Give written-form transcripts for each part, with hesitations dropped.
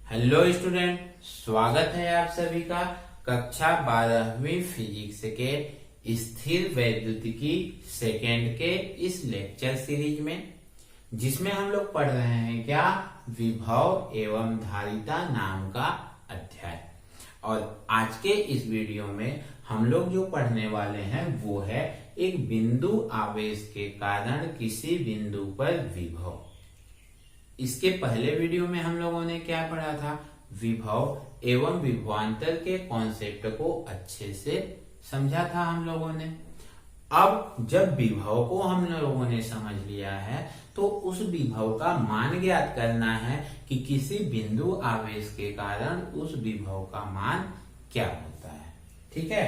Hello student, स्वागत है आप सभी का कक्षा 12वीं फिजिक्स के स्थिर वैद्युतिकी सेकेंड के इस लेक्चर सीरीज में, जिसमें हम लोग पढ़ रहे हैं क्या विभव एवं धारिता नाम का अध्याय। और आज के इस वीडियो में हम लोग जो पढ़ने वाले हैं वो है एक बिंदु आवेश के कारण किसी बिंदु पर विभव। इसके पहले वीडियो में हम लोगों ने क्या पढ़ा था, विभव एवं विभवांतर के कॉन्सेप्ट को अच्छे से समझा था हम लोगों ने। अब जब विभव को हम लोगों ने समझ लिया है तो उस विभव का मान ज्ञात करना है कि किसी बिंदु आवेश के कारण उस विभव का मान क्या होता है। ठीक है,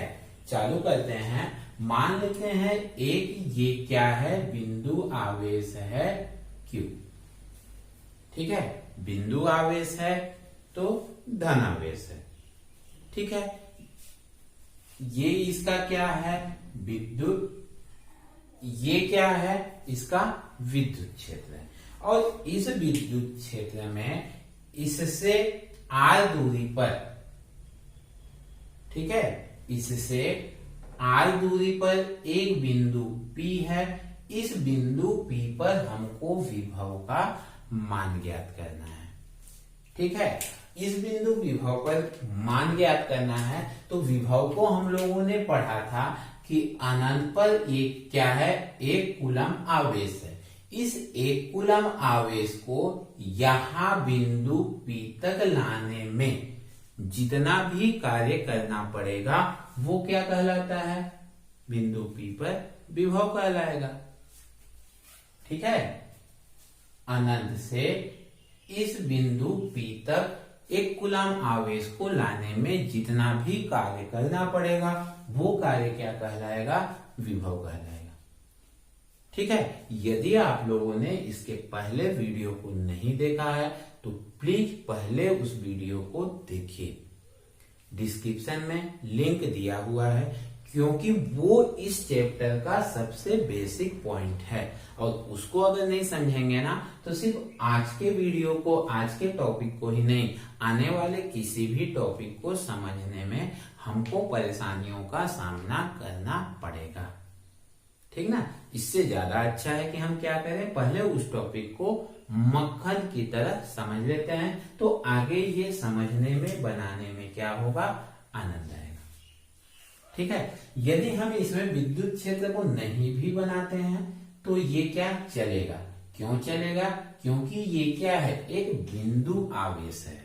चालू करते हैं। मान लेते हैं एक ये क्या है, बिंदु आवेश है Q। ठीक है, बिंदु आवेश है तो धन आवेश है। ठीक है, ये इसका क्या है, विद्युत। ये क्या है, इसका विद्युत क्षेत्र है। और इस विद्युत क्षेत्र में इससे r दूरी पर, ठीक है, इससे r दूरी पर एक बिंदु P है। इस बिंदु P पर हमको विभव का मान ज्ञात करना है। ठीक है, इस बिंदु विभव पर मान ज्ञात करना है तो विभव को हम लोगों ने पढ़ा था कि अनंत पर एक क्या है, एक कूलम आवेश है। इस एक कूलम आवेश को यहां बिंदु P तक लाने में जितना भी कार्य करना पड़ेगा वो क्या कहलाता है, बिंदु P पर विभव कहलाएगा। ठीक है, अनंत से इस बिंदु P तक एक कूलम आवेश को लाने में जितना भी कार्य करना पड़ेगा वो कार्य क्या कहलाएगा, विभव कहलाएगा। ठीक है, यदि आप लोगों ने इसके पहले वीडियो को नहीं देखा है तो प्लीज पहले उस वीडियो को देखिए। डिस्क्रिप्शन में लिंक दिया हुआ है, क्योंकि वो इस चैप्टर का सबसे बेसिक पॉइंट है। और उसको अगर नहीं समझेंगे ना तो सिर्फ आज के वीडियो को, आज के टॉपिक को ही नहीं, आने वाले किसी भी टॉपिक को समझने में हमको परेशानियों का सामना करना पड़ेगा। ठीक ना, इससे ज्यादा अच्छा है कि हम क्या करें, पहले उस टॉपिक को मक्खन की तरह समझ लेते हैं तो आगे ये समझने में, बनाने में क्या होगा, आनंद आएगा। ठीक है, यदि हम इसमें विद्युत क्षेत्र को नहीं भी बनाते हैं तो ये क्या चलेगा। क्यों चलेगा, क्योंकि ये क्या है, एक बिंदु आवेश है।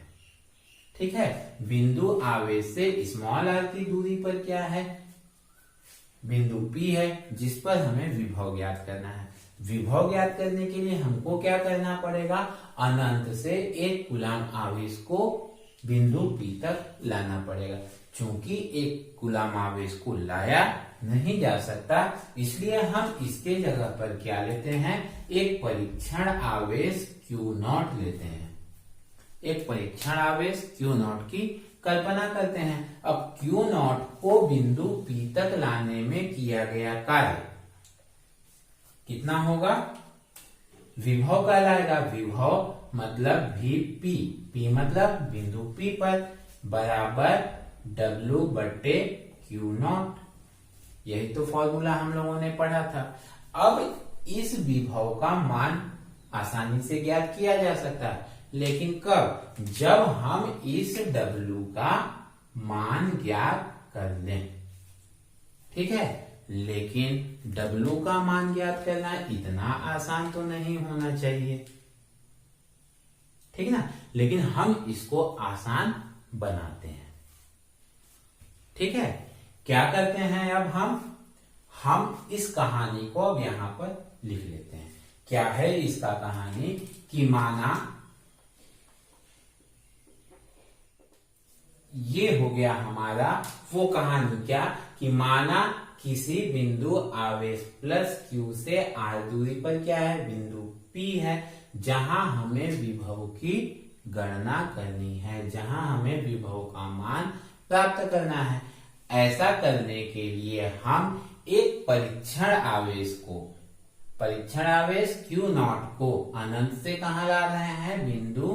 ठीक है, बिंदु आवेश से स्मॉल r की दूरी पर क्या है, बिंदु P है, जिस पर हमें विभव ज्ञात करना है। विभव ज्ञात करने के लिए हमको क्या करना पड़ेगा, अनंत से एक कूलम आवेश को बिंदु P तक लाना पड़ेगा। चूंकि एक कूलम आवेश को लाया नहीं जा सकता, इसलिए हम इसके जगह पर क्या लेते हैं, एक परीक्षण आवेश Q0 लेते हैं। एक परीक्षण आवेश Q0 की कल्पना करते हैं। अब Q0 को बिंदु P तक लाने में किया गया कार्य कितना होगा, विभव कहलाएगा। विभव मतलब Vp, P मतलब बिंदु P पर, बराबर W बटे Q0। यही तो फॉर्मूला हम लोगों ने पढ़ा था। अब इस विभव का मान आसानी से ज्ञात किया जा सकता है, लेकिन कब, जब हम इस W का मान ज्ञात कर लें। ठीक है, लेकिन W का मान ज्ञात करना इतना आसान तो नहीं होना चाहिए। ठीक ना, लेकिन हम इसको आसान बनाते हैं। ठीक है, क्या करते हैं, अब हम इस कहानी को अब यहां पर लिख लेते हैं। क्या है इसका कहानी, कि माना ये हो गया हमारा वो कहानी, क्या कि माना किसी बिंदु आवेश प्लस Q से r दूरी पर क्या है, बिंदु P है, जहां हमें विभव की गणना करनी है, जहां हमें विभव का मान प्राप्त करना है। ऐसा करने के लिए हम एक परीक्षण आवेश Q0 को अनंत से कहां ला रहे हैं, बिंदु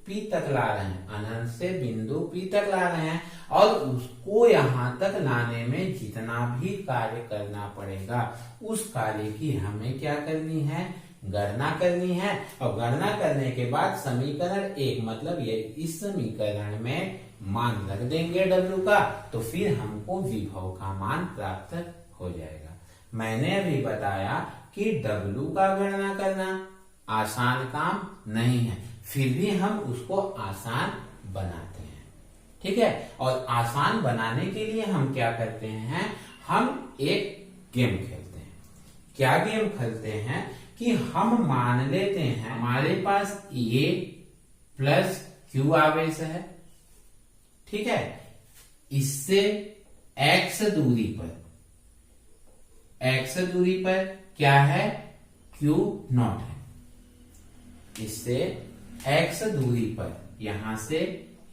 P तक ला रहे हैं, अनंत से बिंदु P तक ला रहे हैं, और उसको यहां तक लाने में जितना भी कार्य करना पड़ेगा उस कार्य की हमें क्या करनी है, गणना करनी है। और गणना करने के बाद समीकरण 1 मतलब ये इस समीकरण में मान रख देंगे W का, तो फिर हमको विभव का मान प्राप्त हो जाएगा। मैंने अभी बताया कि W का गणना करना आसान काम नहीं है, फिर भी हम उसको आसान बनाते हैं, ठीक है। और आसान बनाने के लिए हम क्या करते हैं, हम एक गेम खेलते हैं। क्या गेम खेलते हैं कि हम मान लेते हैं हमारे पास A प्लस Q आवेश है, ठीक है। इससे x दूरी पर क्या है, Q नॉट है। इससे x दूरी पर यहां से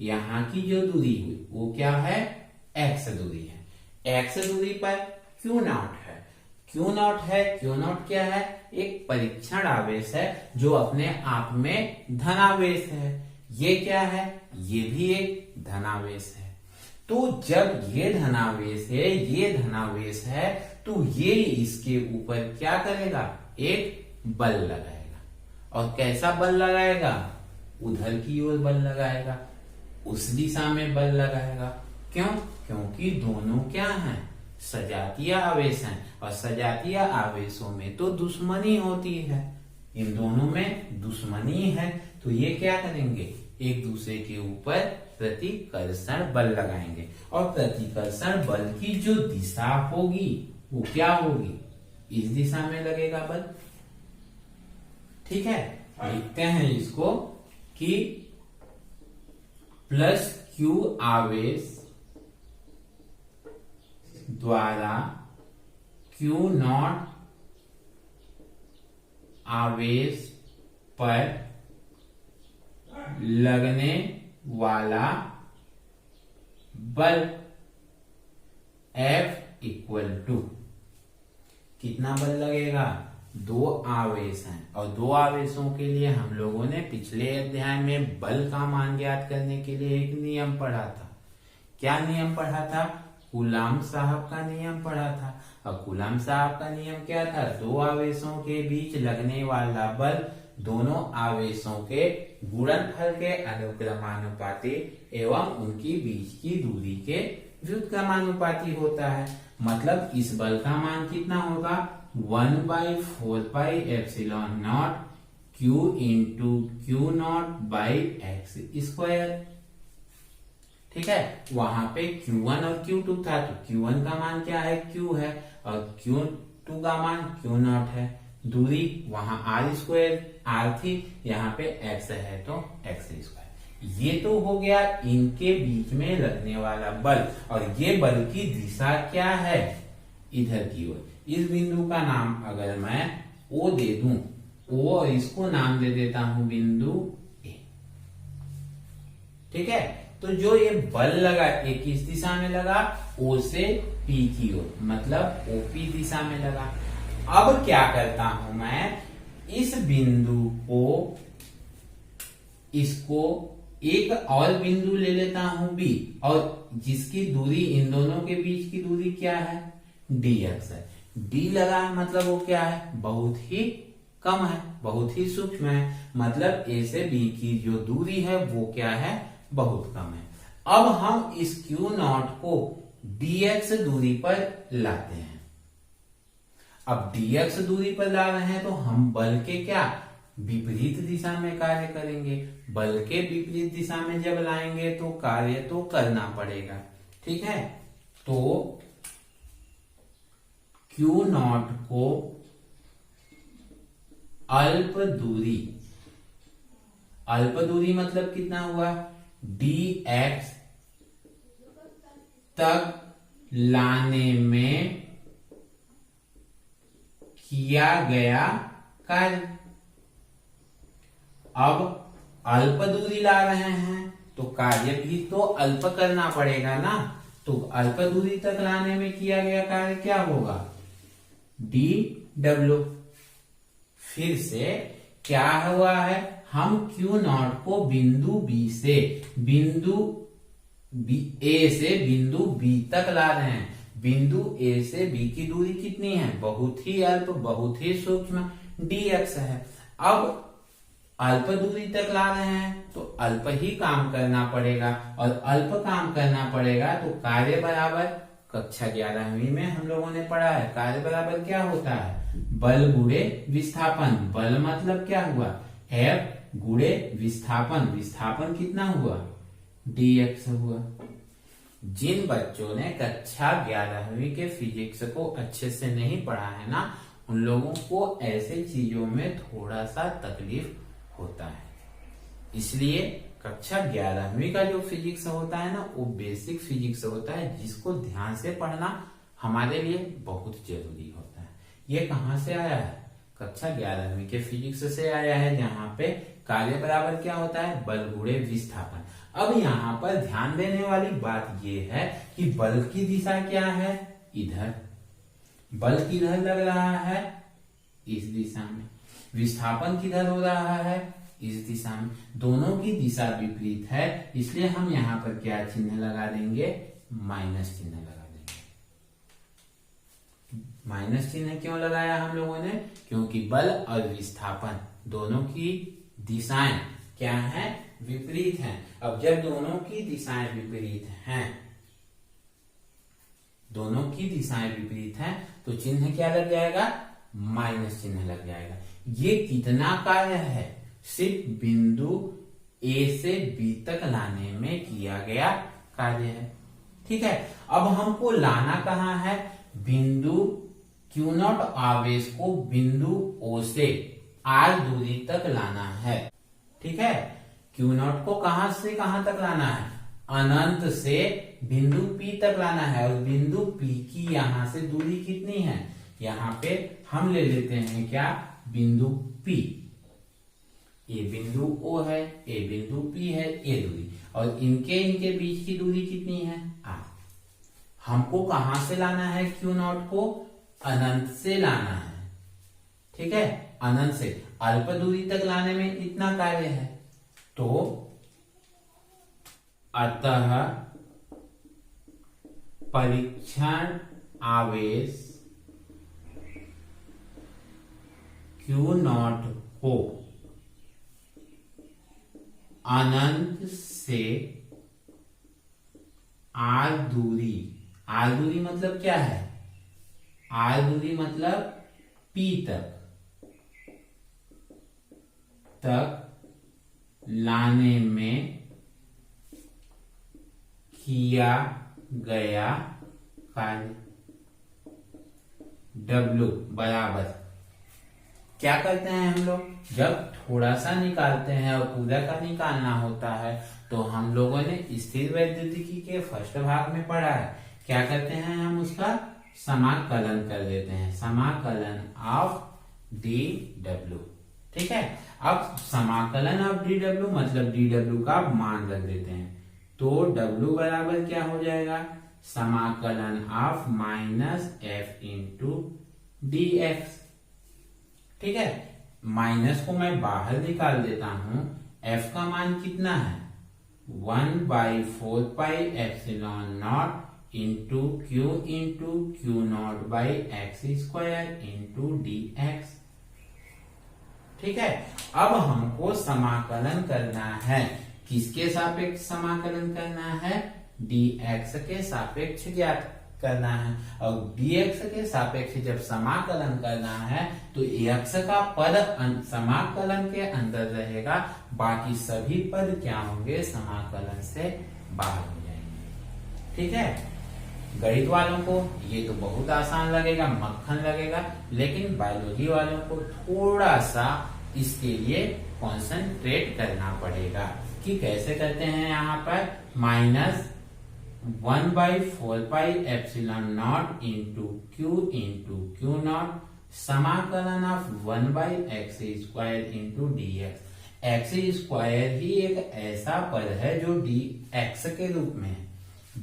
यहां की जो दूरी हुई वो क्या है, x दूरी है। x दूरी पर Q नॉट है। Q नॉट क्या है, एक परीक्षण आवेश है जो अपने आप में धनावेश है। ये क्या है, ये भी एक धनावेश है। तो जब ये धनावेश है तो ये इसके ऊपर क्या करेगा, एक बल लगाएगा। और कैसा बल लगाएगा, उधर की ओर बल लगाएगा, उस दिशा में बल लगाएगा। क्यों, क्योंकि दोनों क्या हैं, सजातीय आवेश हैं, और सजातीय आवेशों में तो दुश्मनी होती है, इन दोनों में दुश्मनी है। तो ये क्या करेंगे, एक दूसरे के ऊपर प्रतिकर्षण बल लगाएंगे, और प्रतिकर्षण बल की जो दिशा होगी वो क्या होगी, इस दिशा में लगेगा बल, ठीक है। लिखते हैं इसको कि प्लस Q आवेश द्वारा Q नॉट आवेश पर लगने वाला बल F इक्वल टू, कितना बल लगेगा, 2 आवेश हैं, और 2 आवेशों के लिए हम लोगों ने पिछले अध्याय में बल का मान ज्ञात करने के लिए एक नियम पढ़ा था। क्या नियम पढ़ा था, कूलाम साहब का नियम पढ़ा था। और कूलाम साहब का नियम क्या था, 2 आवेशों के बीच लगने वाला बल दोनों आवेशों के गुणनफल के अनुक्रमानुपाती एवं उनकी बीच की दूरी के व्युत्क्रमानुपाती होता है। मतलब इस बल का मान कितना होगा, 1/4πε0 Q into Q not by x square, ठीक है। वहां पे Q1 और Q2 था, तो Q1 का मान क्या है, Q है, और Q2 का मान Q नॉट है। दूरी वहां r² r थी, यहाँ पे x है तो x²। ये तो हो गया इनके बीच में लगने वाला बल, और ये बल की दिशा क्या है, इधर की ओर। इस बिंदु का नाम अगर मैं O दे दूं, O, और इसको नाम दे देता हूं बिंदु A, ठीक है। तो जो ये बल लगा ये किस दिशा में लगा, O से P की ओर, मतलब OP दिशा में लगा। अब क्या करता हूं मैं, इस बिंदु को, इसको एक और बिंदु ले लेता हूं B, और जिसकी दूरी इन दोनों के बीच की दूरी क्या है, dx है। D लगा है मतलब वो क्या है, बहुत ही कम है, बहुत ही सूक्ष्म है। मतलब A से B की जो दूरी है वो क्या है, बहुत कम है। अब हम इस Q नॉट को dx दूरी पर लाते हैं। अब dx दूरी पर ला रहे हैं तो हम बल के क्या, विपरीत दिशा में कार्य करेंगे। बल के विपरीत दिशा में जब लाएंगे तो कार्य तो करना पड़ेगा, ठीक है। तो Q नॉट को अल्प दूरी मतलब कितना हुआ, dx तक लाने में किया गया कार्य। अब अल्प दूरी ला रहे हैं तो कार्य भी तो अल्प करना पड़ेगा ना। तो अल्प दूरी तक लाने में किया गया कार्य क्या होगा, dw। फिर से क्या हुआ है, हम क्यू नॉट को बिंदु बी से बिंदु ए से बिंदु बी तक ला रहे हैं। बिंदु ए से बी की दूरी कितनी है? बहुत ही अल्प, बहुत ही सूक्ष्म, dx है। अब अल्प दूरी तक ला रहे हैं तो अल्प ही काम करना पड़ेगा, और अल्प काम करना पड़ेगा तो कार्य बराबर, कक्षा 11वीं में हम लोगों ने पढ़ा है, कार्य बराबर क्या होता है? बल गुणे विस्थापन। बल मतलब क्या हुआ? F गुणे विस्थापन। विस्थापन कितना हुआ? dx हुआ। जिन बच्चों ने कक्षा 11वीं के फिजिक्स को अच्छे से नहीं पढ़ा है ना, उन लोगों को ऐसे चीजों में थोड़ा सा तकलीफ होता है। इसलिए कक्षा 11वीं का जो फिजिक्स होता है ना, वो बेसिक फिजिक्स होता है, जिसको ध्यान से पढ़ना हमारे लिए बहुत जरूरी होता है। ये कहाँ से आया है? कक्षा 11वीं के फिजिक्स से आया है, जहाँ पे कार्य बराबर क्या होता है? बल गुणे विस्थापन। अब यहाँ पर ध्यान देने वाली बात ये है कि बल की दिशा क्या है? इधर। बल किधर लग रहा है? इस दिशा में। विस्थापन किधर हो रहा है? इस दिशा में। दोनों की दिशा विपरीत है, इसलिए हम यहाँ पर क्या चिन्ह लगा देंगे? माइनस चिन्ह लगा देंगे। माइनस चिन्ह क्यों लगाया हम लोगों ने? क्योंकि बल और विस्थापन दोनों की दिशाएं क्या है? विपरीत हैं। अब जब दोनों की दिशाएं विपरीत हैं, दोनों की दिशाएं विपरीत हैं, तो चिन्ह क्या लग जाएगा? माइनस चिन्ह लग जाएगा। ये कितना कार्य है? सिर्फ बिंदु ए से बी तक लाने में किया गया कार्य है। ठीक है। अब हमको लाना कहाँ है? बिंदु क्यू नॉट आवेश को बिंदु ओ से आर दूरी तक लाना है। ठीक है। क्यू नॉट को कहां से कहां तक लाना है? अनंत से बिंदु पी तक लाना है। और बिंदु पी की यहां से दूरी कितनी है? यहाँ पे हम ले लेते हैं क्या? बिंदु पी। ए बिंदु ओ है, ए बिंदु पी है, ए दूरी, और इनके बीच की दूरी कितनी है? आर। हमको कहां से लाना है? क्यू नॉट को अनंत से लाना है। ठीक है। अनंत से अल्प दूरी तक लाने में इतना कार्य है, तो अतः परीक्षण आवेश क्यू नॉट को अनंत से आर दूरी मतलब क्या है? आर दूरी मतलब पी तक लाने में किया गया कार्य। W बराबर क्या करते हैं हम लोग? जब थोड़ा सा निकालते हैं और पूरा का निकालना होता है, तो हम लोगों ने स्थिर वैद्युतिकी के फर्स्ट भाग में पढ़ा है। क्या करते हैं? हम उसका समाकलन कर देते हैं। समाकलन ऑफ dw। ठीक है। अब समाकलन ऑफ dw मतलब dw का मान रख देते हैं, तो w बराबर क्या हो जाएगा? समाकलन of minus F into dx। ठीक है। माइनस को मैं बाहर निकाल देता हूं। f का मान कितना है? 1/4 pi epsilon naught into q not by x square into dx। ठीक है। अब हमको समाकलन करना है। किसके सापेक्ष समाकलन करना है? dx के सापेक्ष ज्ञात करना है। और dx के सापेक्ष जब समाकलन करना है, तो x का पद समाकलन के अंदर रहेगा, बाकी सभी पद क्या होंगे? समाकलन से बाहर हो जाएंगे। ठीक है। गणित वालों को ये तो बहुत आसान लगेगा, मक्खन लगेगा, लेकिन बायोलॉजी वालों को थोड़ा सा इसके लिए कॉन्सेंट्रेट करना पड़ेगा कि कैसे करते हैं। यहाँ पर minus 1/4 pi epsilon naught into q naught समाकलन of 1/x square into dx। X square ही एक ऐसा पद है जो dx के रूप में है।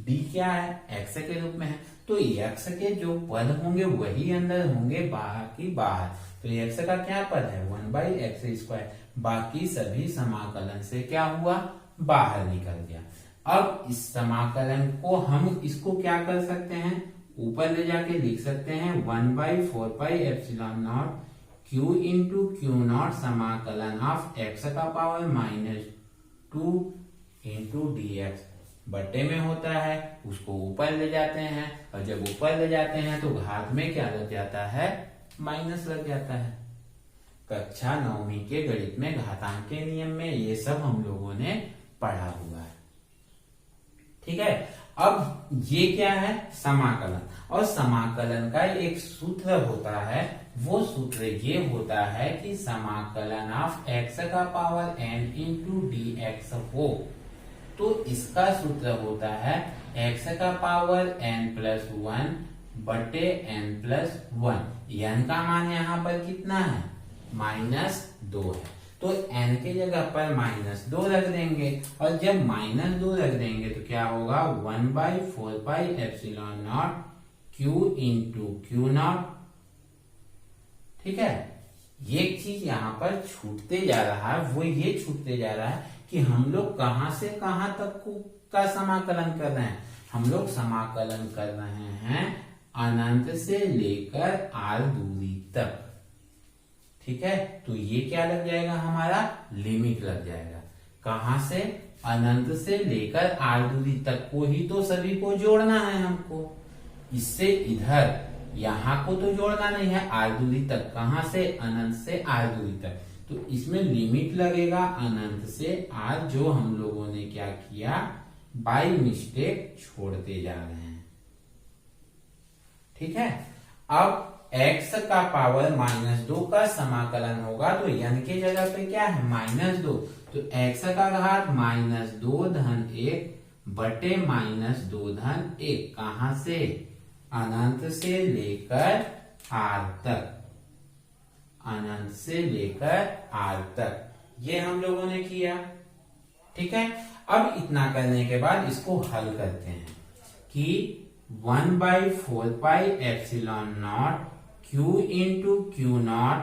d क्या है? x के रूप में है, तो x के जो पद होंगे वही अंदर होंगे, बाकी बाहर। तो x का क्या पद है 1/x², बाकी सभी समाकलन से क्या हुआ बाहर निकल गया। अब इस समाकलन को हम इसको क्या कर सकते हैं, ऊपर ले जाके लिख सकते हैं 1/4πε0 q इंटू Q0 समाकलन ऑफ x का पावर -2 इंटू dx बटे में होता है, उसको ऊपर ले जाते हैं, और जब ऊपर ले जाते हैं तो घात में क्या लग जाता है, माइनस लग जाता है। कक्षा 9वीं के गणित में घातांक के नियम में ये सब हम लोगों ने पढ़ा हुआ है। ठीक है, अब ये क्या है समाकलन, और समाकलन का एक सूत्र होता है, वो सूत्र ये होता है कि समाकलन ऑफ x का पावर n इंटू dx हो, तो इसका सूत्र होता है x का पावर n+1 बटे n+1। n का मान यहाँ पर कितना है -2 है, तो n के जगह पर -2 रख देंगे, और जब -2 रख देंगे तो क्या होगा 1/4πε0 q इंटू Q0। ठीक है, एक चीज यहाँ पर छूटते जा रहा है, वो ये छूटते जा रहा है कि हम लोग कहां से कहां तक का समाकलन कर रहे हैं। हम लोग समाकलन कर रहे हैं अनंत से लेकर r दूरी तक। ठीक है, तो ये क्या लग जाएगा, हमारा लिमिट लग जाएगा। कहां से, अनंत से लेकर r दूरी तक को ही तो सभी को जोड़ना है हमको। इससे इधर यहां को तो जोड़ना नहीं है, r दूरी तक। कहां से, अनंत से r दूरी तक। तो इसमें लिमिट लगेगा अनंत से r, जो हम लोगों ने क्या किया, बाय मिस्टेक छोड़ते जा रहे हैं। ठीक है, अब x का पावर -2 का समाकलन होगा, तो n के जगह पे क्या है -2, तो x का घात -2 धन 1 बटे -2 धन 1। कहां से, अनंत से लेकर r तक, अनंत से लेकर r तक, ये हम लोगों ने किया। ठीक है, अब इतना करने के बाद इसको हल करते हैं कि 1/4πε0 q इंटू Q0,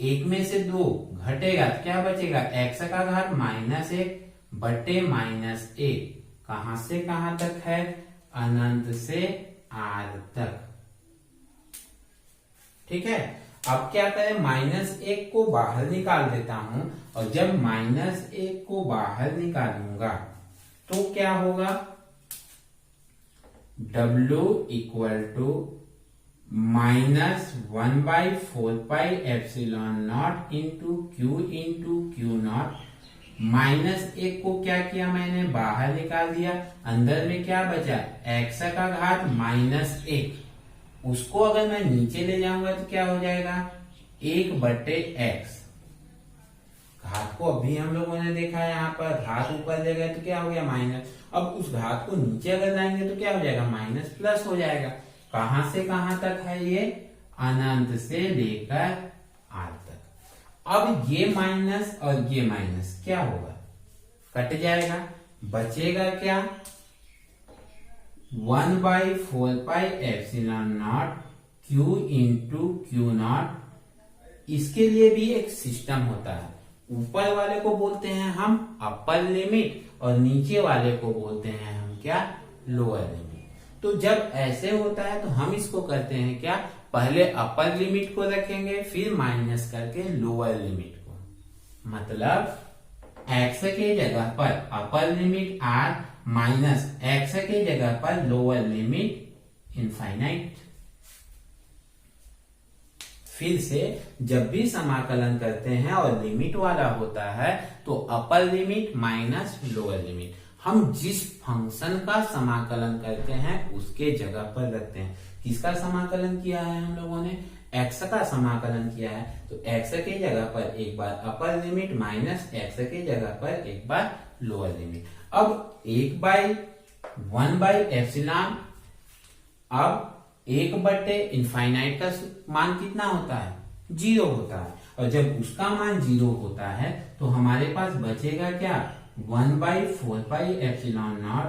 एक में से 2 घटेगा तो क्या बचेगा, x का घात -1 बटे -1। कहां से कहां तक है, अनंत से r तक। ठीक है, अब क्या करें, -1 को बाहर निकाल देता हूं, और जब -1 को बाहर निकालूंगा तो क्या होगा, W equal to -1/4πε0 into Q into Q0। -1 को क्या किया मैंने, बाहर निकाल दिया, अंदर में क्या बचा, x का घात -1। उसको अगर मैं नीचे ले जाऊंगा तो क्या हो जाएगा, 1/x। घात को अभी हम लोगों ने देखा है, यहाँ पर घात ऊपर ले गए तो क्या हो गया माइनस। अब उस घात को नीचे अगर लाएंगे तो क्या हो जाएगा, माइनस प्लस हो जाएगा। कहां से कहां तक है ये, अनंत से लेकर r तक। अब ये माइनस और ये माइनस क्या होगा, कट जाएगा, बचेगा क्या, 1/4πε0 q इंटू Q0। इसके लिए भी एक सिस्टम होता है, ऊपर वाले को बोलते हैं हम अपर लिमिट, और नीचे वाले को बोलते हैं हम क्या, लोअर लिमिट। तो जब ऐसे होता है तो हम इसको करते हैं क्या, पहले अपर लिमिट को रखेंगे, फिर माइनस करके लोअर लिमिट को। मतलब x के जगह पर upper limit r minus x के जगह पर लोअर लिमिट इनफाइनाइट। फिर से जब भी समाकलन करते हैं और लिमिट वाला होता है तो upper limit minus lower limit. हम जिस फंक्शन का समाकलन करते हैं उसके जगह पर रखते हैं। किसका समाकलन किया है हम लोगों ने, x का समाकलन किया है, तो x के जगह पर एक बार अपर लिमिट माइनस x के जगह पर एक बार लोअर लिमिट। अब 1/1/ε, अब 1/इनफाइनाइट का मान कितना होता है, 0 होता है, और जब उसका मान 0 होता है तो हमारे पास बचेगा क्या, 1/4πε0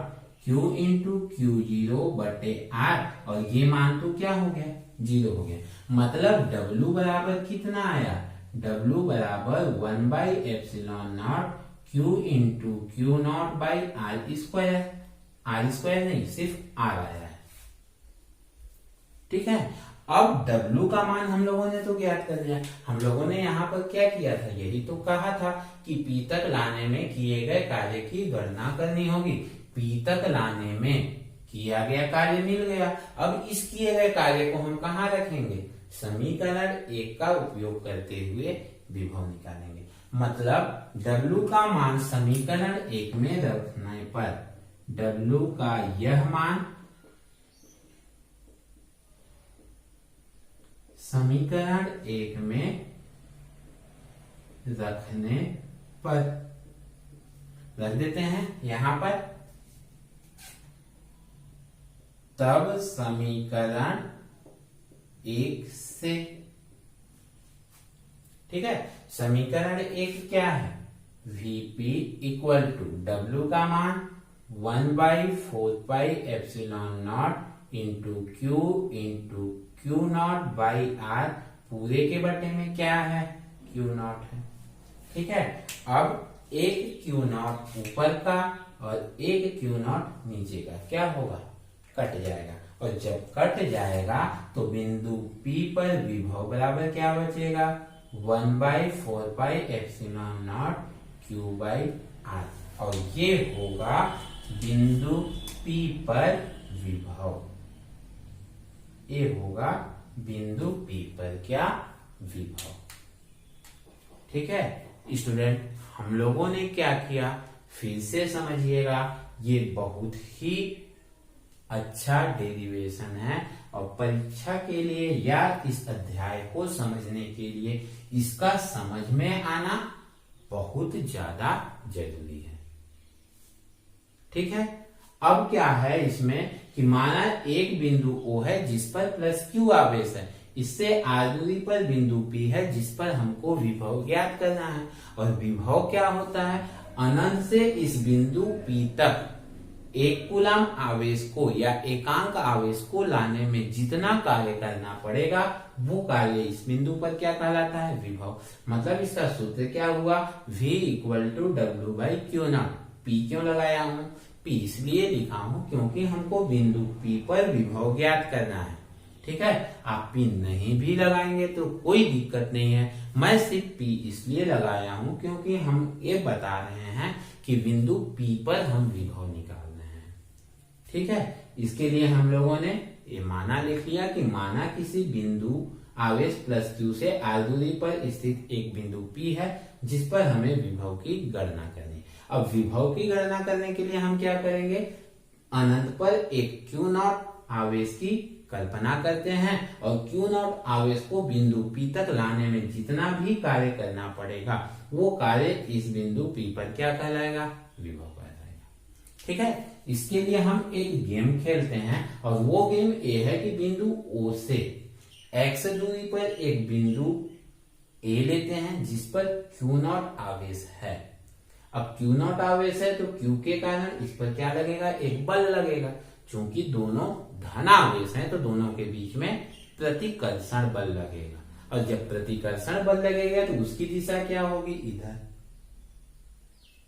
q Q into Q zero बटे R, और ये मान तो क्या हो गया, 0 हो गया। मतलब W बराबर कितना आया, W बराबर 1/ε0 Q इंटू Q0/R², R² नहीं, सिर्फ R आया है। ठीक है, अब W का मान हम लोगों ने तो ज्ञात कर लिया। हम लोगों ने यहाँ पर क्या किया था, यही तो कहा था कि P तक लाने में किए गए कार्य की गणना करनी होगी। P तक लाने में किया गया कार्य मिल गया। अब इस किए गए कार्य को हम कहाँ रखेंगे, समीकरण 1 का उपयोग करते हुए विभव निकालेंगे। मतलब W का मान समीकरण 1 में रखने पर W का यह मान समीकरण 1 में रखने पर रख देते हैं यहां पर, तब समीकरण 1 से, ठीक है, समीकरण 1 क्या है, Vp इक्वल टू W का मान 1/4πε0 इंटू Q इंटू Q0/R, पूरे के बटे में क्या है, Q0 है। ठीक है, अब एक Q0 ऊपर का और एक Q0 नीचे का क्या होगा, कट जाएगा, और जब कट जाएगा तो बिंदु P पर विभव बराबर क्या बचेगा, 1/4πε0 Q/R, और ये होगा बिंदु P पर विभव। ये होगा बिंदु P पर क्या, विभव। ठीक है स्टूडेंट, हम लोगों ने क्या किया, फिर से समझिएगा, ये बहुत ही अच्छा डेरिवेशन है, और परीक्षा के लिए या इस अध्याय को समझने के लिए इसका समझ में आना बहुत ज्यादा जरूरी है। ठीक है, अब क्या है इसमें कि माना एक बिंदु O है जिस पर प्लस Q आवेश है, इससे r दूरी पर बिंदु P है जिस पर हमको विभव ज्ञात करना है। और विभव क्या होता है, अनंत से इस बिंदु P तक एक कूलम आवेश को या एकांक आवेश को लाने में जितना कार्य करना पड़ेगा वो कार्य इस बिंदु पर क्या कहलाता है, विभव। मतलब इसका सूत्र क्या हुआ, V equal to W/Q0। P क्यों लगाया हूं, P इसलिए लिखा हूं क्योंकि हमको बिंदु P पर विभव ज्ञात करना है। ठीक है, आप P नहीं भी लगाएंगे तो कोई दिक्कत नहीं है, मैं सिर्फ P इसलिए लगाया हूं क्योंकि हम ये बता रहे हैं कि बिंदु P पर हम विभव निकाल रहे हैं। ठीक है, इसके लिए हम लोगों ने ये माना लिख लिया कि माना किसी बिंदु आवेश प्लस Q से r दूरी पर स्थित एक बिंदु P है जिस पर हमें विभव की गणना करनी। अब विभव की गणना करने के लिए हम क्या करेंगे, अनंत पर एक Q0 आवेश की कल्पना करते हैं और Q0 आवेश को बिंदु P तक लाने में जितना भी कार्य करना पड़ेगा वो कार्य इस बिंदु P पर क्या कहलाएगा, विभव कहलाएगा। ठीक है, इसके लिए हम एक गेम खेलते हैं और वो गेम ये है कि बिंदु O से x दूरी पर एक बिंदु A लेते हैं जिस पर Q0 आवेश है। अब Q0 आवेश है तो Q के कारण इस पर क्या लगेगा, एक बल लगेगा। चूंकि दोनों धन आवेश हैं तो दोनों के बीच में प्रतिकर्षण बल लगेगा, और जब प्रतिकर्षण बल लगेगा तो उसकी दिशा क्या होगी, इधर।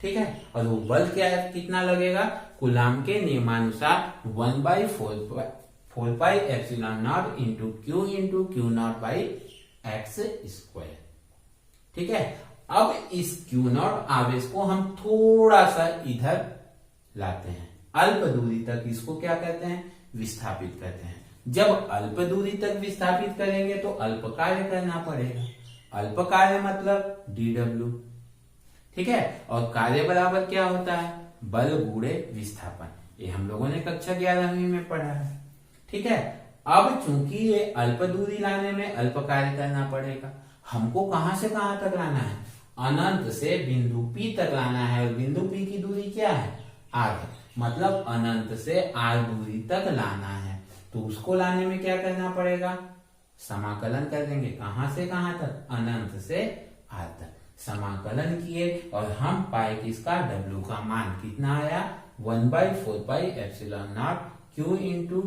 ठीक है, और वो बल क्या है, कितना लगेगा, कूलम के नियमानुसार 1/4πε0 इंटू Q इंटू Q0/x²। ठीक है, अब इस Q0 आवेश को हम थोड़ा सा इधर लाते हैं, अल्प दूरी तक इसको क्या कहते हैं, विस्थापित करते हैं। जब अल्प दूरी तक विस्थापित करेंगे तो अल्प कार्य करना पड़ेगा। अल्प कार्य मतलब dw। ठीक है, और कार्य बराबर क्या होता है, बल गुणे विस्थापन। ये हम लोगों ने कक्षा 11वीं में पढ़ा है। ठीक है, अब चूंकि ये अल्प दूरी लाने में अल्प कार्य करना पड़ेगा, हमको कहां से कहां तक लाना है, अनंत से बिंदु P तक लाना है, और बिंदु P की दूरी क्या है, r है। मतलब अनंत से r दूरी तक लाना है, तो उसको लाने में क्या करना पड़ेगा, समाकलन कर देंगे। कहां से कहां तक, अनंत से r तक। समाकलन किए और हम पाए कि इसका W का मान कितना आया, 1/4πε0 Q इंटू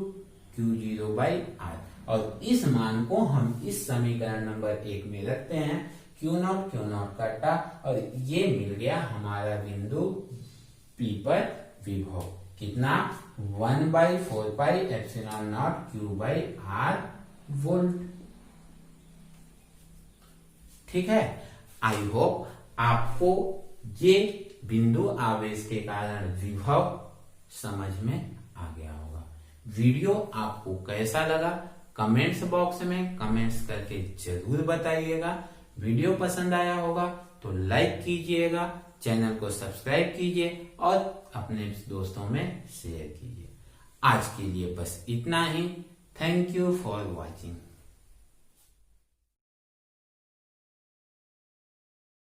Q0/R। और इस मान को हम इस समीकरण नंबर 1 में रखते हैं। Q0 काटा और ये मिल गया हमारा बिंदु P पर विभव कितना 1/4πε0 Q/R वोल्ट। ठीक है, आई होप आपको ये बिंदु आवेश के कारण विभव समझ में आ गया होगा। वीडियो आपको कैसा लगा कमेंट्स बॉक्स में कमेंट्स करके जरूर बताइएगा। वीडियो पसंद आया होगा तो लाइक कीजिएगा, चैनल को सब्सक्राइब कीजिए और अपने दोस्तों में शेयर कीजिए। आज के लिए बस इतना ही। Thank you for watching.